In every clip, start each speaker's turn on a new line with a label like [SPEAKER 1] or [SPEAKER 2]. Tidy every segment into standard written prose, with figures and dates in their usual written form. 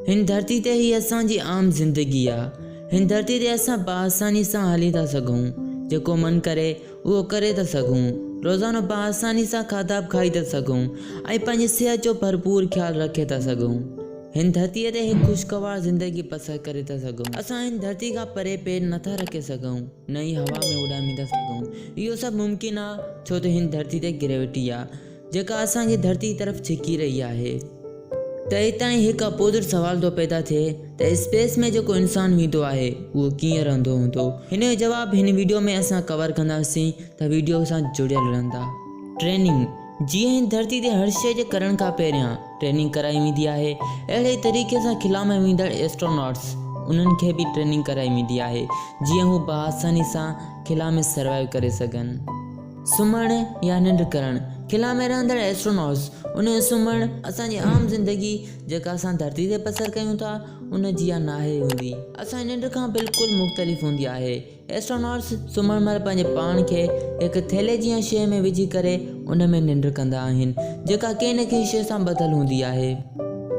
[SPEAKER 1] हिन धरती ते ही असांजी आम ज़िंदगी आहे। हिन धरती ते असां बाआसानी सां हली था सघूं, जेको मन करे उहो करे था सघूं। रोज़ानो बाआसानी सां खाधा खाई था सघूं ऐं पंहिंजी सिहत जो भरपूर ख़्यालु रखे था सघूं। हिन धरतीअ ते हिकु ख़ुशगवार ज़िंदगी बसर करे था सघूं। असां हिन धरती खां परे पेर नथा रखे सघूं, न ई हवा में उॾामी था सघूं। इहो सभु मुमकिन आहे छो त हिन धरती ते ग्रेविटी आहे जेका असांखे धरती तरफ़ छिकी रही आहे। त हितां ई हिकु अपोज़िट सुवाल थो पैदा थिए त स्पेस में जेको इंसानु वेंदो आहे उहो कीअं रहंदो हूंदो। हिन जो जवाबु हिन वीडियो में असां कवर कंदासीं, त वीडियो सां जुड़ियल रहंदा। ट्रेनिंग। जीअं हिन धरती ते हर शइ जे करण खां पहिरियां ट्रेनिंग कराई वेंदी आहे, अहिड़े तरीक़े सां खिला में वेंदड़ एस्ट्रोनॉट्स उन्हनि खे बि ट्रेनिंग कराई वेंदी आहे जीअं हू बाआसानी सां खिला में सर्वाइव करे सघनि। सुम्हणु या निंड करणु। खिला में रहंदड़ एस्ट्रोनॉट्स उन जो सुम्हणु असांजी आम ज़िंदगी जेका असां धरती ते बसर कयूं था उन जी नाहे हूंदी। असांजी निंड खां बिल्कुलु मुख़्तलिफ़ हूंदी आहे। एस्ट्रोनॉट्स सुम्हणु महिल पंहिंजे पाण खे हिकु थैले जीअं शइ में विझी करे उन में निंड कंदा आहिनि, जेका कंहिं न कंहिं शइ सां ॿधल हूंदी आहे।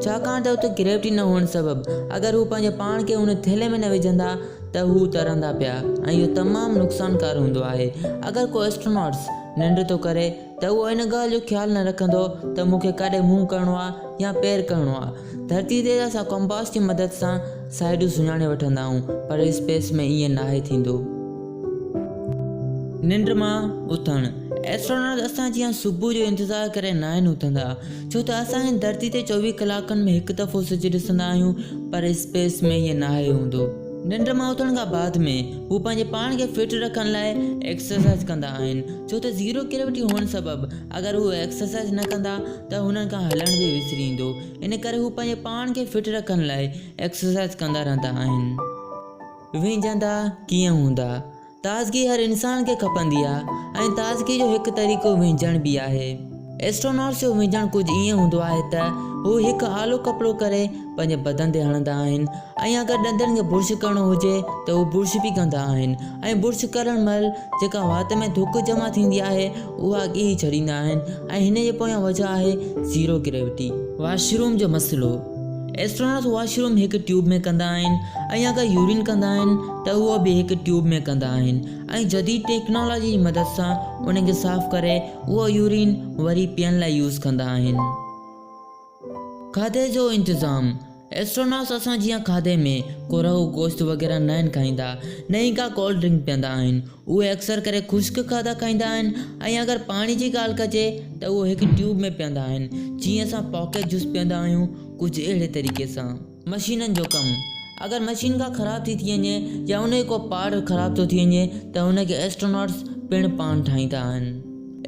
[SPEAKER 1] छाकाणि त उते ग्रेविटी न हुअण सबबि अगरि हू पंहिंजे पाण खे उन थैले में न विझंदा त हू तरंदा पिया ऐं इहो तमामु नुक़सानकार हूंदो आहे। अगरि को एस्ट्रोनॉट्स निंड थो करे त उहो इन ॻाल्हि जो ख़्यालु न रखंदो त मूंखे काॾे मुंहुं करिणो आहे या पेर करिणो आहे। धरती ते असां कंपास जी मदद सां साइडूं सुञाणे वठंदा आहियूं, पर स्पेस में ईअं नाहे थींदो। निंड मां उथणु। एस्ट्रोनॉट असां जीअं सुबुह जो इंतज़ारु करे न आहिनि उथंदा, छो त असां हिन धरती ते 24 कलाकनि में हिकु दफ़ो सिज ॾिसंदा आहियूं, पर स्पेस में ईअं नाहे हूंदो। निंड मां उथण खां बाद में हू पंहिंजे पाण खे फिट रखण लाइ एक्सरसाइज कंदा आहिनि, छो त ज़ीरो ग्रेविटी हुअण सबबि अगरि हू एक्सरसाइज न कंदा त हुननि खां हलण बि विसरी ईंदो। इन करे हू पंहिंजे पाण खे फिट रखण लाइ एक्सरसाइज कंदा रहंदा आहिनि। विझंदा कीअं हूंदा। ताज़गी हर इंसान खे खपंदी आहे ऐं ताज़गी जो हिकु तरीक़ो विझण बि आहे। एस्ट्रोनॉट्स जो विझणु कुझु ईअं हूंदो आहे त हू हिकु आलो कपिड़ो करे पंहिंजे बदन ते हणंदा आहिनि ऐं अगरि ॾंदनि खे बुर्श करणो हुजे त हू बुर्श बि कंदा आहिनि ऐं बुर्श करण महिल जेका वात में धुक जमा थींदी आहे उहा अॻे ई छॾींदा आहिनि ऐं हिन जे पोयां वजह आहे ज़ीरो ग्रेविटी। वॉशरूम जो मसइलो। एस्ट्रोनॉट्स वॉशरूम हिकु ट्यूब में कंदा आहिनि ऐं अगरि यूरिन कंदा आहिनि त उहो बि हिकु ट्यूब में कंदा आहिनि ऐं जदीद टेक्नोलॉजी जी मदद सां उनखे साफ़ करे उहो यूरिन वरी पीअण लाइ यूज़ कंदा आहिनि। खाधे जो इंतज़ाम। एस्ट्रोनॉट्स असां जीअं खाधे में को रहो गोश्त वग़ैरह न आहिनि खाईंदा, न ई का कोल्ड ड्रिंक पीअंदा आहिनि। उहे अक्सर करे ख़ुश्क खाधा खाईंदा आहिनि ऐं अगरि पाणी जी ॻाल्हि कजे त उहे हिकु ट्यूब में पीअंदा आहिनि, जीअं असां पॉकेट जूस पीअंदा आहियूं, कुझु अहिड़े तरीक़े सां। मशीननि जो कमु। अगरि मशीन का ख़राबु थी वञे या उन जो को पार्ट ख़राबु थो थी वञे त उनखे एस्ट्रोनॉट्स पिणु पाण ठाहींदा आहिनि।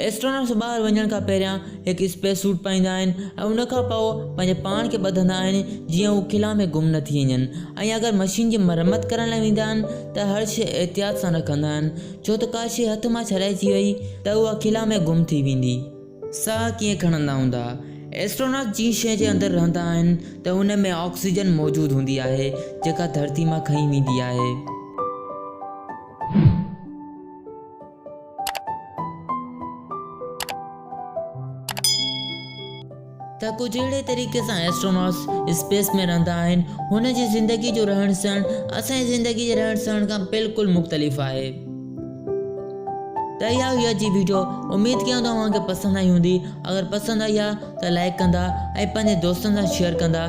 [SPEAKER 1] एस्ट्रोनॉट्स ॿाहिरि वञण खां पहिरियां हिकु स्पेस सूट पाईंदा आहिनि ऐं उन खां पोइ पंहिंजे पाण खे ॿधंदा आहिनि जीअं हू खिला में गुम न थी वञनि ऐं अगरि मशीन जी मरम्मत करण लाइ वेंदा आहिनि त हर शइ एहतियात सां रखंदा आहिनि, छो त का शइ हथ मां छॾाइजी वई त उहा खिला में गुम थी वेंदी। साह कीअं खणंदा हूंदा। एस्ट्रोनॉट जी शइ जे अंदरि रहंदा आहिनि त उन में ऑक्सीजन मौजूदु हूंदी आहे जेका धरती मां खई वेंदी आहे। त कुझु अहिड़े तरीक़े सां एस्ट्रोनॉट्स स्पेस में रहंदा आहिनि। हुन जी ज़िंदगी जो रहण सहण असांजी ज़िंदगी जे रहण सहण खां बिल्कुलु मुख़्तलिफ़ आहे। त इहा हुई अॼु जी वीडियो। उमेद कयूं तव्हांखे पसंदि आई हूंदी। अगरि पसंदि आई आहे त लाइक कंदा ऐं पंहिंजे दोस्तनि सां शेयर कंदा।